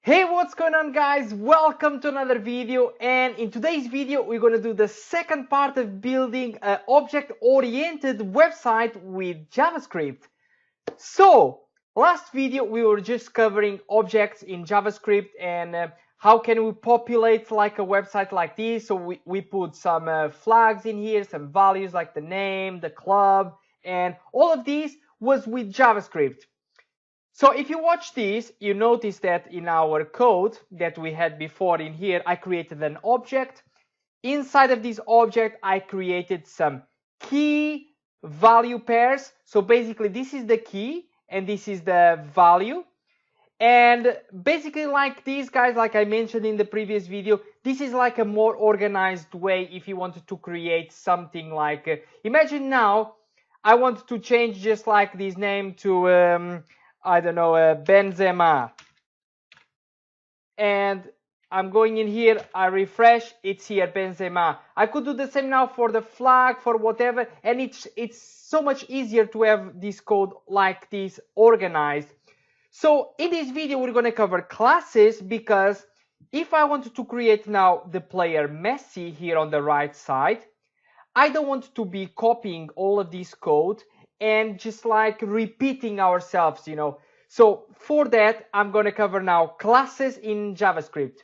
Hey, what's going on, guys? Welcome to another video, and in today's video we're going to do the second part of building an object-oriented website with JavaScript. So last video we were just covering objects in JavaScript and how can we populate like a website like this. So we put some flags in here, some values like the name, the club, and all of these was with JavaScript. So if you watch this, you notice that in our code that we had before in here, I created an object. Inside of this object, I created some key value pairs. So basically this is the key and this is the value. And basically like these guys, like I mentioned in the previous video, this is like a more organized way if you wanted to create something like, imagine now I want to change just like this name to, I don't know, Benzema. And I'm going in here, I refresh, it's here, Benzema. I could do the same now for the flag, for whatever, and it's so much easier to have this code like this organized. So in this video, we're going to cover classes, because if I wanted to create now the player Messi here on the right side, I don't want to be copying all of this code and just like repeating ourselves, you know. So for that, I'm going to cover now classes in JavaScript.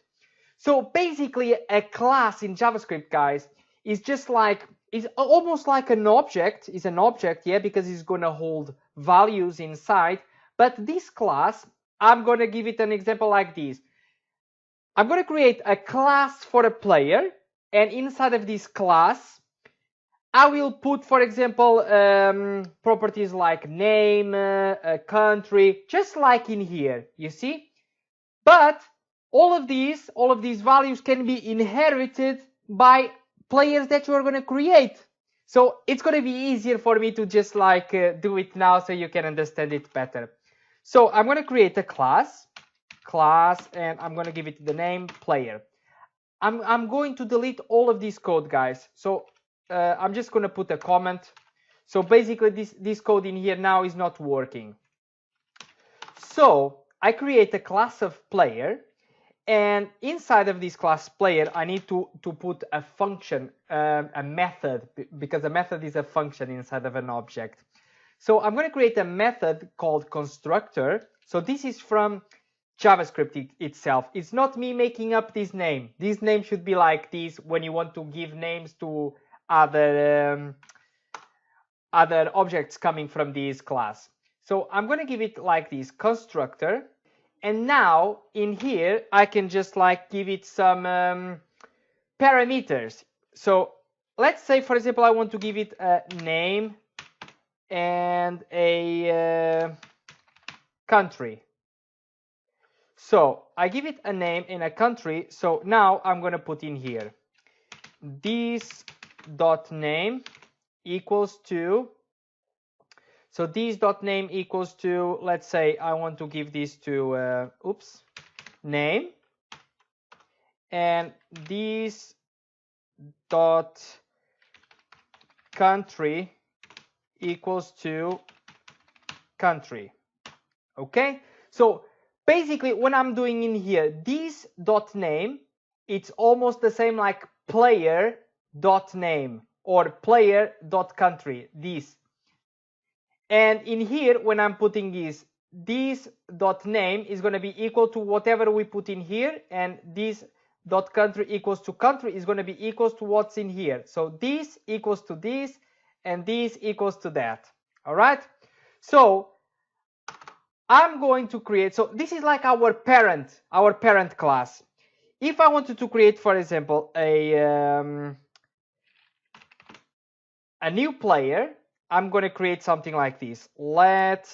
So basically a class in JavaScript, guys, is just like, is almost like an object, yeah, because it's going to hold values inside. But this class, I'm going to give it an example like this. I'm going to create a class for a player, and inside of this class, I will put, for example, properties like name, country, just like in here, you see? But all of these values can be inherited by players that you are going to create. So it's going to be easier for me to just like do it now so you can understand it better. So I'm going to create a class, and I'm going to give it the name player. I'm going to delete all of this code, guys. So I'm just going to put a comment. So basically this code in here now is not working. So I create a class of player, and inside of this class player I need to put a function, a method, because a method is a function inside of an object. So I'm going to create a method called Constructor. So this is from JavaScript itself. It's not me making up this name. This name should be like this when you want to give names to other objects coming from this class. So I'm going to give it like this, constructor. And now in here, I can just like give it some parameters. So let's say, for example, I want to give it a name and a country. So I give it a name and a country. So now I'm going to put in here this dot name equals to, so this dot name equals to, let's say I want to give this to name, and this dot country equals to country. Okay, so basically when I'm doing in here this dot name, it's almost the same like player dot name or player dot country, this. And in here when I'm putting this dot name is going to be equal to whatever we put in here, and this dot country equals to country is going to be equals to what's in here. So this equals to this and this equals to that. All right, so I'm going to create, so this is like our parent class. If I wanted to create, for example, a new player, I'm going to create something like this. Let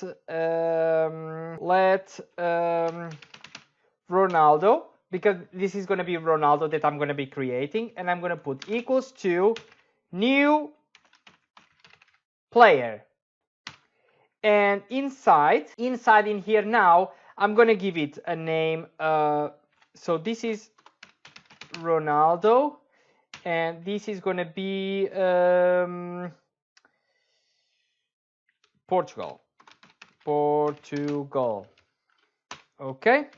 Ronaldo, because this is going to be Ronaldo that I'm going to be creating, and I'm going to put equals to new player. And inside in here now, I'm going to give it a name. So this is Ronaldo, and this is going to be Portugal. Okay,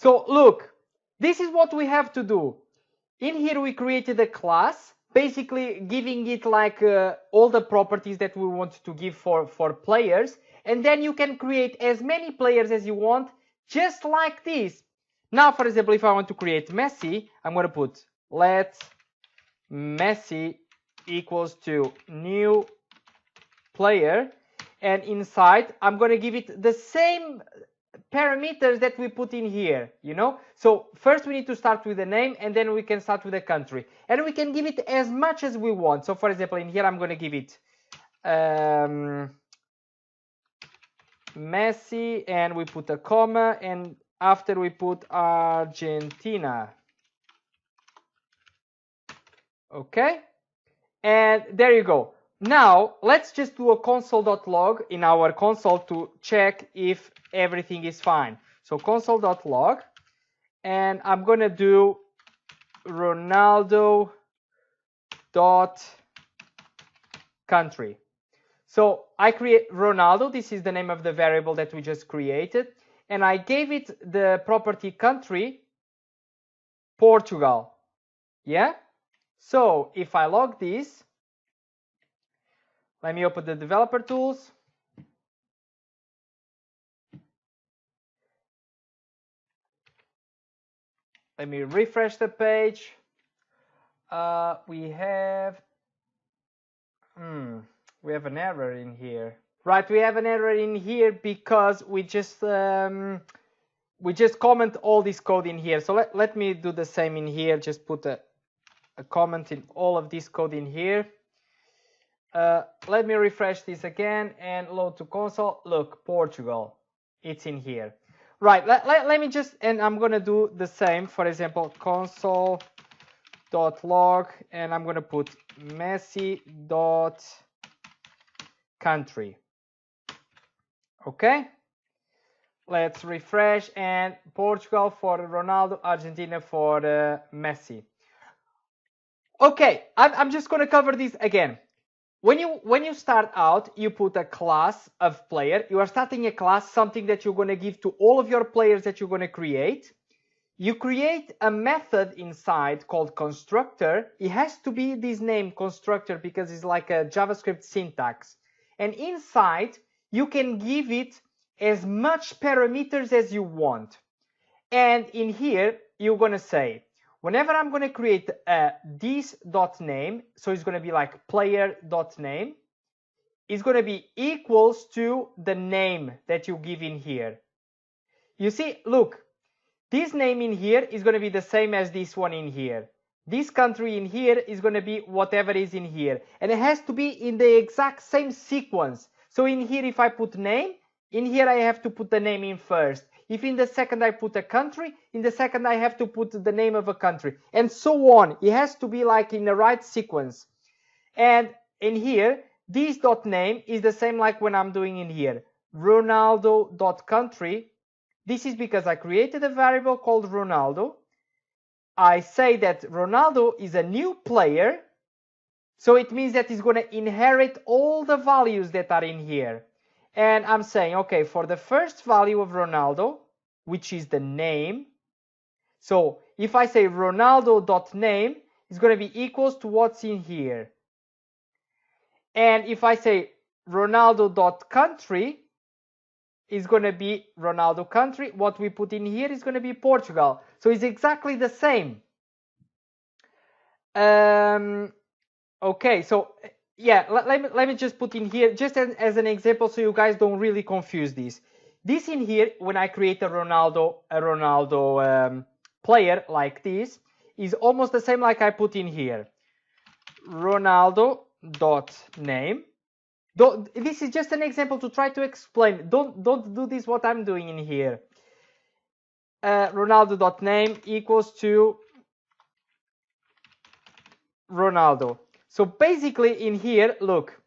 So look, this is what we have to do. In here we created a class, basically giving it like all the properties that we want to give for players, and then you can create as many players as you want, just like this. Now, for example, if I want to create Messi, I'm going to put let Messi equals to new player, and inside I'm going to give it the same parameters that we put in here, you know. So first we need to start with the name, and then we can start with the country, and we can give it as much as we want. So for example, in here I'm going to give it Messi, and we put a comma, and after we put Argentina. Okay, and there you go. Now let's just do a console.log in our console to check if everything is fine. So console.log, and I'm gonna do Ronaldo dot country. So I create Ronaldo, this is the name of the variable that we just created, and I gave it the property country Portugal. Yeah, so if I log this, let me open the developer tools. Let me refresh the page. We have an error in here. Right, we have an error in here because we just comment all this code in here. So let me do the same in here. Just put a comment in all of this code in here. Let me refresh this again and load to console. Look, Portugal, it's in here. Right, let me just, and I'm gonna do the same. For example, console.log, and I'm gonna put Messi.country. Okay, let's refresh, and Portugal for Ronaldo, Argentina for Messi. Okay, I'm just gonna cover this again. When you start out, you put a class of player. You are starting a class, something that you're going to give to all of your players that you're going to create. You create a method inside called constructor. It has to be this name constructor because it's like a JavaScript syntax. And inside, you can give it as much parameters as you want. And in here, you're going to say, whenever I'm going to create this.name, so it's going to be like player.name, it's going to be equals to the name that you give in here. You see, look, this name in here is going to be the same as this one in here. This country in here is going to be whatever is in here. And it has to be in the exact same sequence. So in here, if I put name, in here I have to put the name in first. If in the second I put a country, in the second I have to put the name of a country, and so on. It has to be like in the right sequence. And in here, this .name is the same like when I'm doing in here, Ronaldo.country. This is because I created a variable called Ronaldo. I say that Ronaldo is a new player, so it means that he's going to inherit all the values that are in here. And I'm saying, okay, for the first value of Ronaldo, which is the name, so if I say Ronaldo.name, it's going to be equals to what's in here. And if I say Ronaldo.country, it's going to be Ronaldo country. What we put in here is going to be Portugal. So it's exactly the same. Okay, so yeah, let me just put in here just as an example so you guys don't really confuse this. This in here, when I create a Ronaldo player like this, is almost the same like I put in here. Ronaldo.name. This is just an example to try to explain. Don't do this what I'm doing in here. Ronaldo.name equals to Ronaldo. So basically in here, look,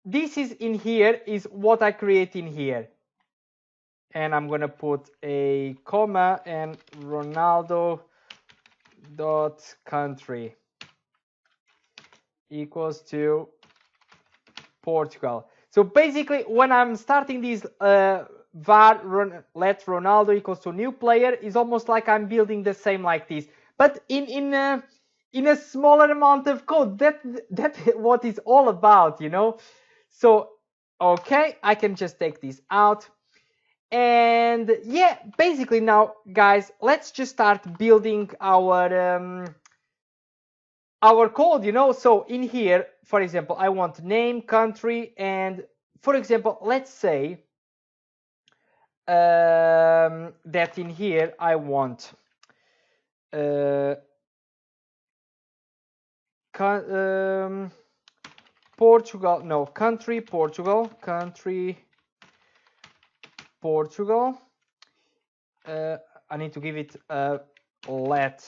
this is in here is what I create in here. And I'm going to put a comma and Ronaldo.country equals to Portugal. So basically when I'm starting this let Ronaldo equals to new player is almost like I'm building the same like this, but in a smaller amount of code. That's what it's all about, you know. So okay, I can just take this out. And yeah, basically now, guys, let's just start building our code, you know. So in here, for example, I want name, country, and for example, let's say that in here I want Portugal, no, country, Portugal, country, Portugal. I need to give it let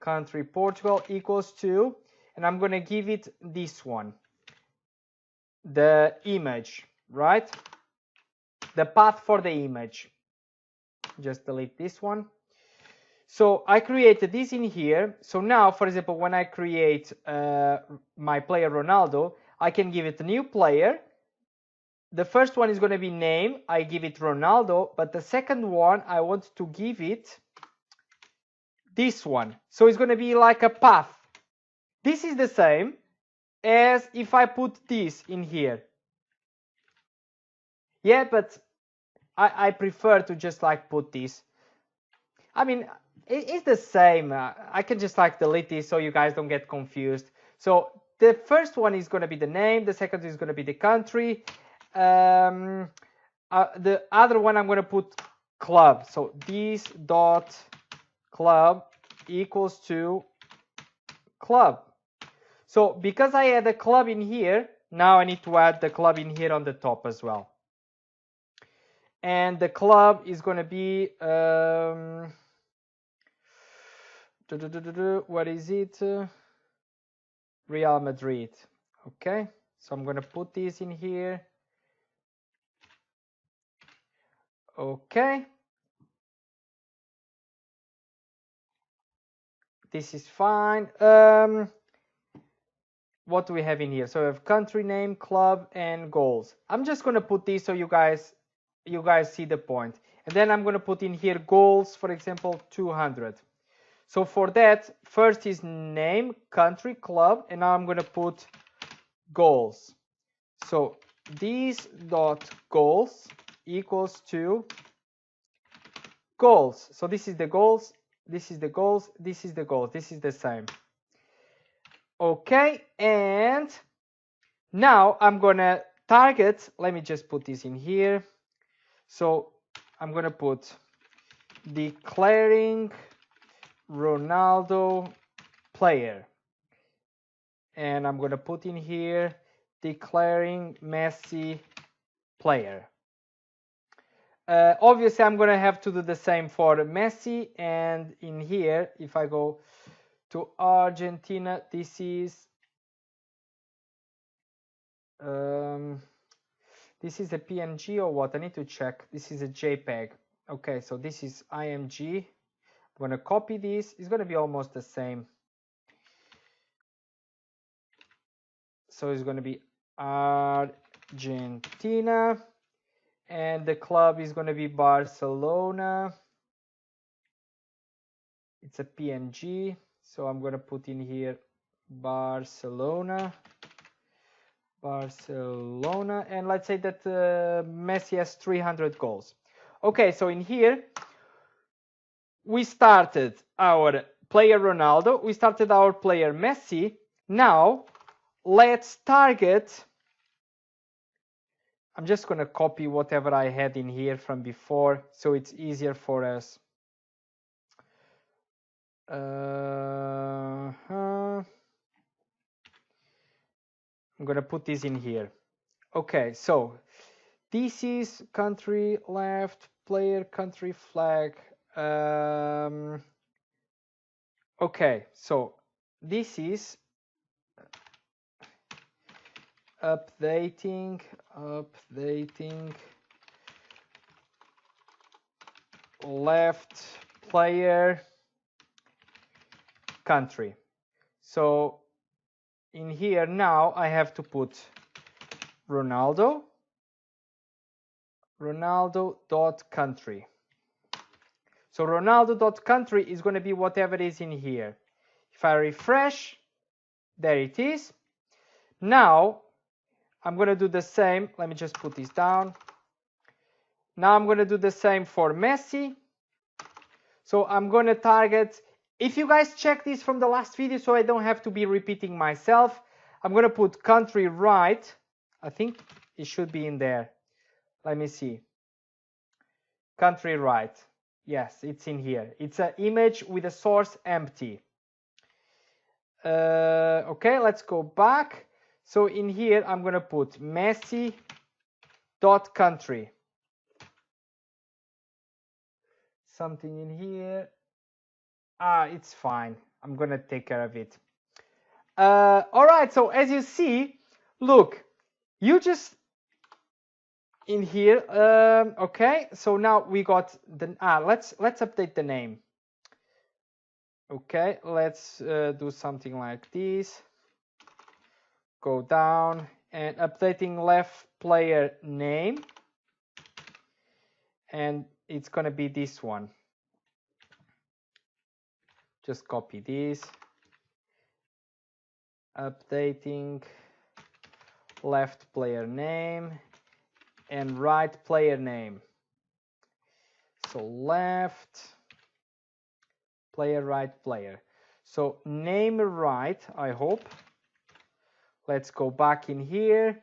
country Portugal equals to, and I'm gonna give it this one, the image, right? The path for the image. Just delete this one. So I created this in here. So now, for example, when I create my player Ronaldo, I can give it a new player. The first one is going to be name. I give it Ronaldo, but the second one I want to give it this one. So it's going to be like a path. This is the same as if I put this in here. Yeah, but I prefer to just like put this. I mean, it's the same. I can just like delete this so you guys don't get confused. So the first one is going to be the name. The second is going to be the country. The other one I'm going to put club. So this dot club equals to club. So because I had a club in here, now I need to add the club in here on the top as well. And the club is going to be what is it? Real Madrid. Okay, so I'm going to put this in here. Okay, this is fine. What do we have in here? So we have country name, club, and goals. I'm just going to put this so you guys see the point. And then I'm going to put in here goals, for example, 200. So for that, first is name, country, club, and now I'm going to put goals. So these dot goals equals to goals. So this is the goals, this is the goals, this is the goals, this is the same. Okay, and now I'm gonna target, let me just put this in here. So I'm gonna put declaring Ronaldo player, and I'm gonna put in here declaring Messi player. Obviously I'm gonna have to do the same for Messi, and in here if I go to Argentina, this is a PNG or what? I need to check. This is a JPEG. Okay, so this is IMG. I'm gonna copy this. It's gonna be almost the same. So it's gonna be Argentina, and the club is gonna be Barcelona. It's a PNG, so I'm gonna put in here Barcelona, and let's say that Messi has 300 goals. Okay, so in here we started our player Ronaldo, we started our player Messi. Now let's target, I'm just gonna copy whatever I had in here from before so it's easier for us. I'm gonna put this in here. Okay, so this is country left, player, country, flag. Okay, so this is updating left player country. So in here now I have to put Ronaldo, Ronaldo.country. So Ronaldo.country is going to be whatever is in here. If I refresh, there it is. Now I'm going to do the same. Let me just put this down. Now I'm going to do the same for Messi. So I'm going to target, if you guys check this from the last video so I don't have to be repeating myself, I'm going to put country right. I think it should be in there. Let me see. Country right. Yes, it's in here. It's an image with a source empty. Okay, let's go back. So in here, I'm going to put Messi.country. Something in here. It's fine. I'm going to take care of it. All right, so as you see, look, you just in here. Okay, so now we got the let's update the name. Okay, let's do something like this. Go down and updating left player name, and it's gonna be this one. Just copy this. Updating left player name and right player name. So left player, right player. So name right, I hope. Let's go back in here.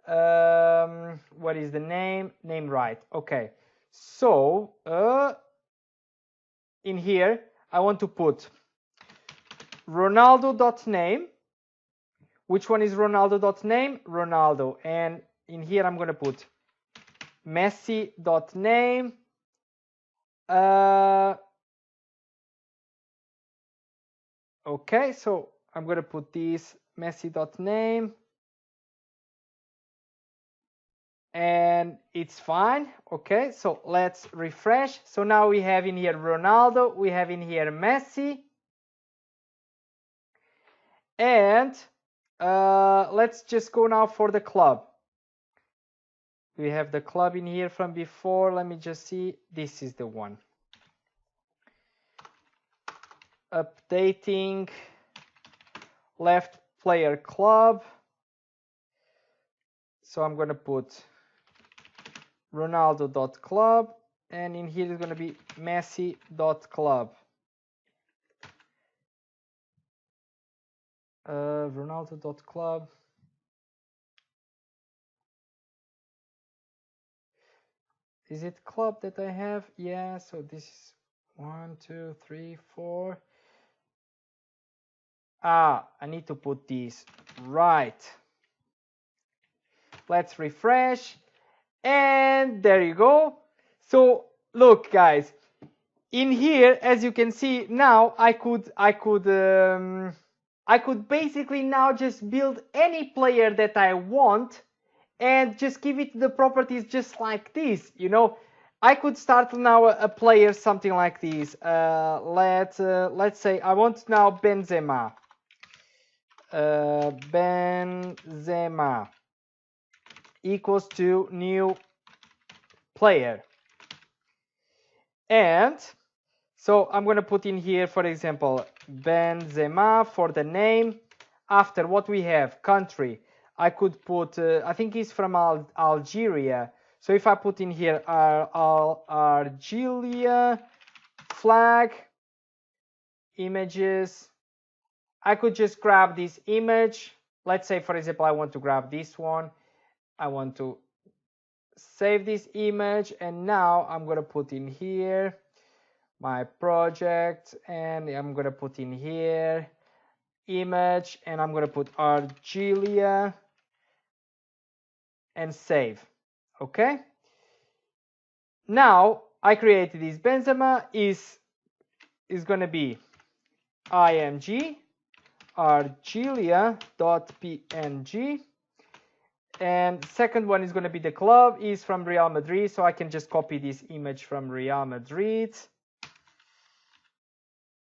What is the name? Name right. Okay. So in here, I want to put Ronaldo.name. Which one is Ronaldo.name? Ronaldo. And in here, I'm going to put Messi.name. Okay, so I'm going to put this Messi.name. And it's fine. Okay, so let's refresh. So now we have in here Ronaldo. We have in here Messi. And let's just go now for the club. We have the club in here from before. Let me just see. This is the one. Updating left player club. So I'm going to put Ronaldo.club. And in here is going to be Messi.club. Ronaldo.club. Is it club that I have? Yeah, so this is 1, 2, 3, 4. I need to put this right. Let's refresh. And there you go. So look, guys, in here, as you can see now, I could basically now just build any player that I want and just give it the properties just like this, you know. I could start now a player something like this. Let's say I want now Benzema. Benzema equals to new player. And so I'm going to put in here, for example, Benzema for the name. After what we have, country, I could put, I think he's from Algeria. So if I put in here Algeria, flag, images, I could just grab this image. Let's say, for example, I want to grab this one. I want to save this image. And now I'm going to put in here my project. And I'm going to put in here image. And I'm going to put Algeria. And save. Okay. Now I created this. Benzema is going to be img argelia.png, and second one is going to be the club is from Real Madrid, so I can just copy this image from Real Madrid.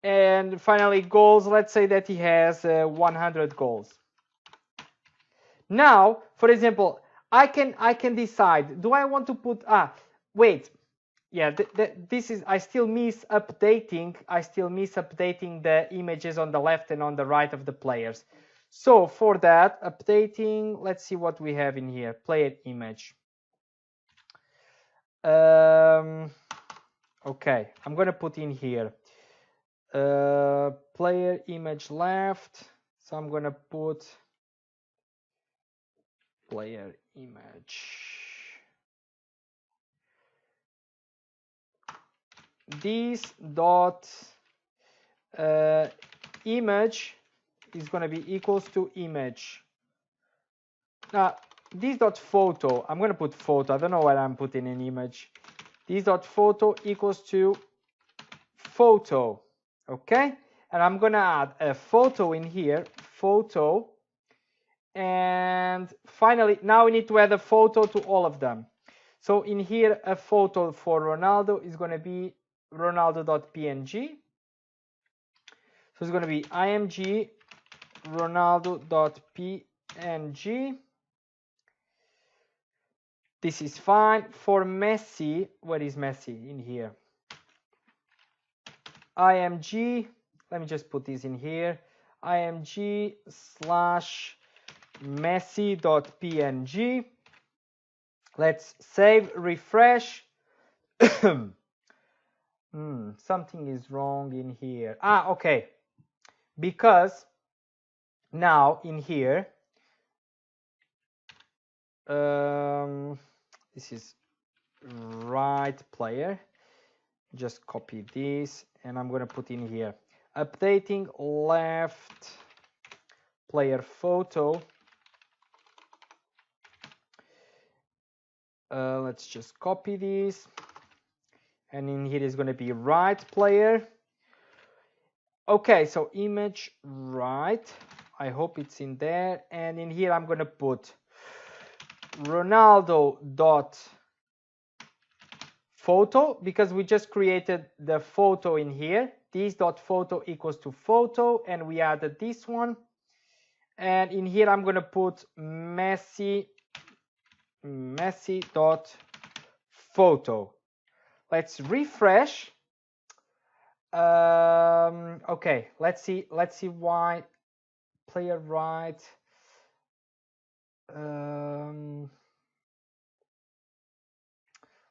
And finally goals, let's say that he has 100 goals. Now, for example, I can decide. Do I want to put wait. Yeah, this is I still miss updating the images on the left and on the right of the players. So for that, updating, let's see what we have in here. Player image. Okay, I'm gonna put in here player image left. So I'm gonna put player image. This dot image is going to be equals to image. Now this dot photo, I'm going to put photo. I don't know why I'm putting an image. This dot photo equals to photo. Okay, and I'm going to add a photo in here, photo, and finally now we need to add a photo to all of them. So in here, a photo for Ronaldo is going to be ronaldo.png. So it's going to be img ronaldo.png. This is fine. For Messi, where is Messi in here? img, let me just put this in here. img slash messi.png. Let's save, refresh. Something is wrong in here. Okay. Because now in here, this is right player. Just copy this and I'm going to put in here. Updating left player photo. Let's just copy this. And in here is going to be right player. Okay, so image right. I hope it's in there. And in here I'm going to put Ronaldo dot photo because we just created the photo in here. This dot photo equals to photo and we added this one. And in here I'm going to put Messi dot photo. Let's refresh. Okay, let's see why player right.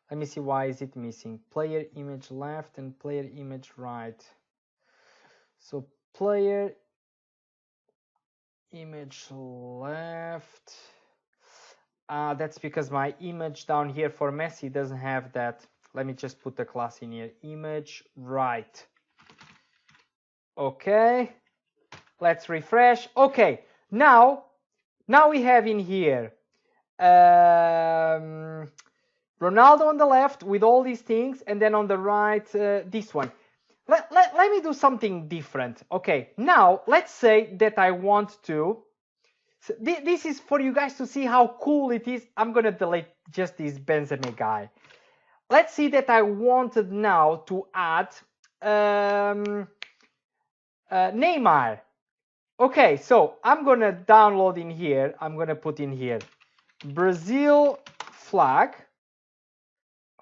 Let me see why is it missing. Player image left and player image right. So player image left. That's because my image down here for Messi doesn't have that. Let me just put the class in here. Image right. Okay. Let's refresh. Okay. Now we have in here Ronaldo on the left with all these things, and then on the right this one. Let me do something different. Okay, now let's say that I want to. So this is for you guys to see how cool it is. I'm gonna delete just this Benzema guy. Let's see that I wanted now to add Neymar. Okay, so I'm gonna download in here. I'm gonna put in here Brazil flag.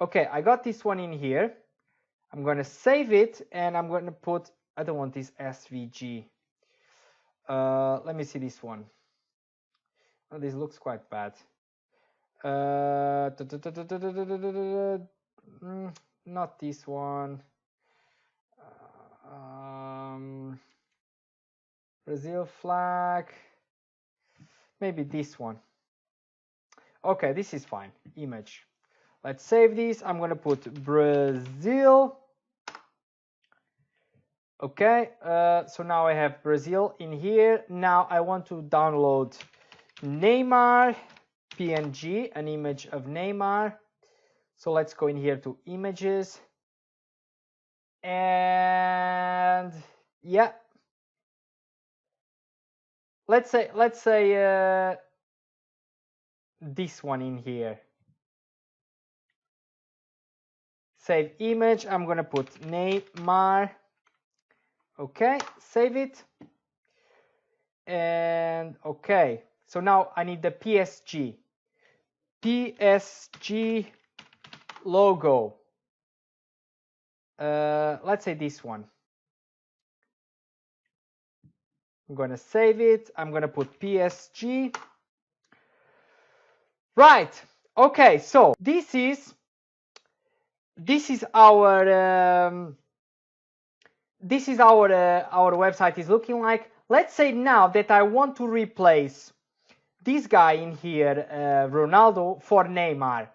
Okay, I got this one in here. I'm gonna save it and I'm gonna put, I don't want this SVG. Let me see this one. Oh, this looks quite bad. Not this one. Brazil flag. Maybe this one. Okay, this is fine. Image. Let's save this. I'm going to put Brazil. Okay, so now I have Brazil in here. Now I want to download Neymar PNG, an image of Neymar. So let's go in here to images. And yeah. Let's say this one in here. Save image. I'm gonna put Neymar. Okay, save it. And okay, so now I need the PSG. PSG logo. Let's say this one. I'm gonna save it. I'm gonna put PSG. Right. Okay. So this is our our website is looking like. Let's say now that I want to replace this guy in here, Ronaldo, for Neymar.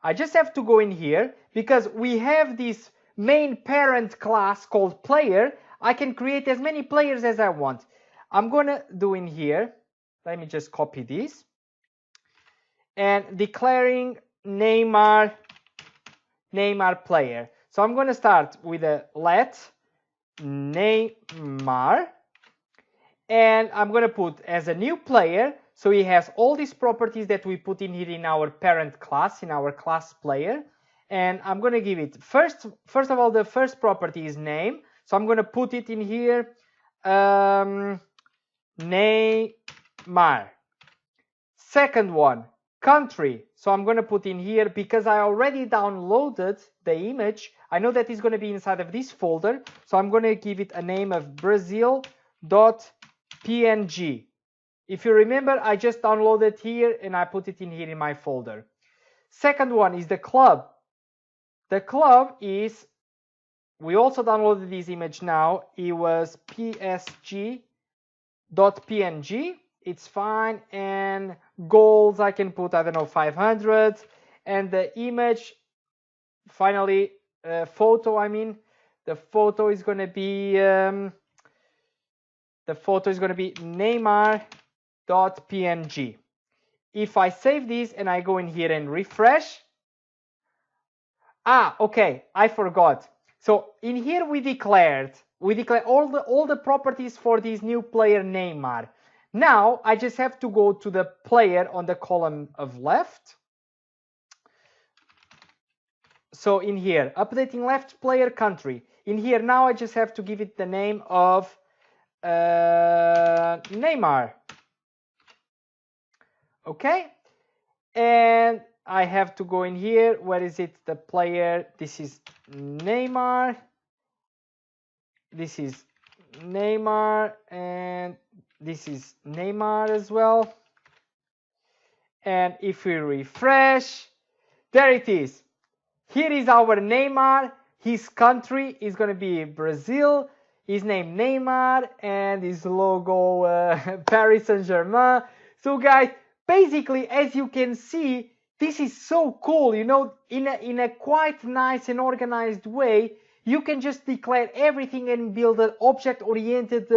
I just have to go in here because we have this main parent class called player. I can create as many players as I want. I'm gonna do in here. Let me just copy this and declaring Neymar player. So I'm gonna start with a let Neymar, and I'm gonna put as a new player. So he has all these properties that we put in here in our parent class, in our class player. And I'm gonna give it first of all, the first property is name. So I'm gonna put it in here, Neymar. Second one, country. So I'm gonna put in here, because I already downloaded the image, I know that it's gonna be inside of this folder. So I'm gonna give it a name of Brazil.png. If you remember, I just downloaded here and I put it in here in my folder. Second one is the club. The club is, we also downloaded this image now. It was psg.png. It's fine. And goals, I can put, I don't know, 500. And the image, finally, photo, I mean, the photo is going to be, Neymar.png. If I save this and I go in here and refresh, okay, I forgot. So in here we declared all the properties for this new player Neymar. Now I just have to go to the player on the column of left. So in here, updating left player country. In here now I just have to give it the name of Neymar. Okay, and I have to go in here. Where is it? The player. This is Neymar. This is Neymar, and this is Neymar as well. And if we refresh, there it is. Here is our Neymar. His country is going to be Brazil. His name Neymar, and his logo Paris Saint-Germain. So guys, basically, as you can see, this is so cool, you know, in a quite nice and organized way. You can just declare everything and build an object-oriented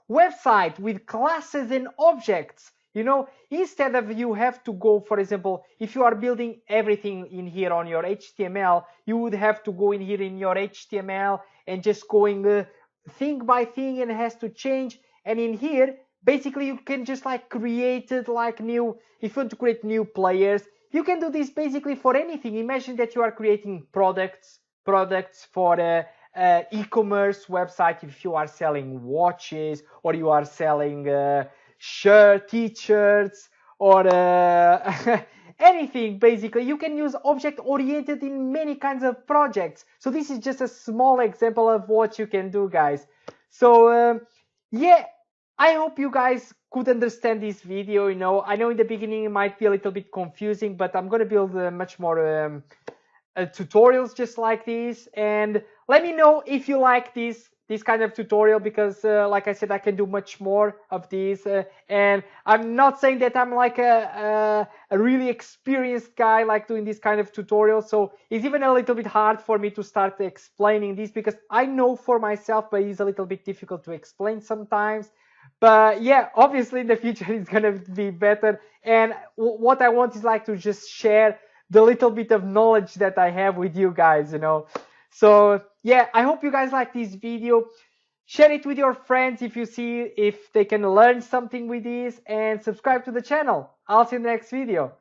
website with classes and objects. You know, instead of you have to go, for example, if you are building everything in here on your HTML, you would have to go in here in your HTML and just going thing by thing, and it has to change. And in here, basically, you can just like create it like new. If you want to create new players, you can do this basically for anything. Imagine that you are creating products for e-commerce website. If you are selling watches, or you are selling t-shirts, or anything, basically you can use object oriented in many kinds of projects. So this is just a small example of what you can do, guys. So yeah, I hope you guys could understand this video. You know, I know in the beginning it might be a little bit confusing, but I'm going to build much more tutorials just like this. And let me know if you like this kind of tutorial, because like I said, I can do much more of these. And I'm not saying that I'm like a really experienced guy like doing this kind of tutorials. So it's even a little bit hard for me to start explaining this, because I know for myself, but it's a little bit difficult to explain sometimes. But yeah, obviously in the future it's gonna be better. And what I want is like to just share the little bit of knowledge that I have with you guys, you know. So yeah, I hope you guys like this video. Share it with your friends if you see if they can learn something with this, and subscribe to the channel. I'll see you in the next video.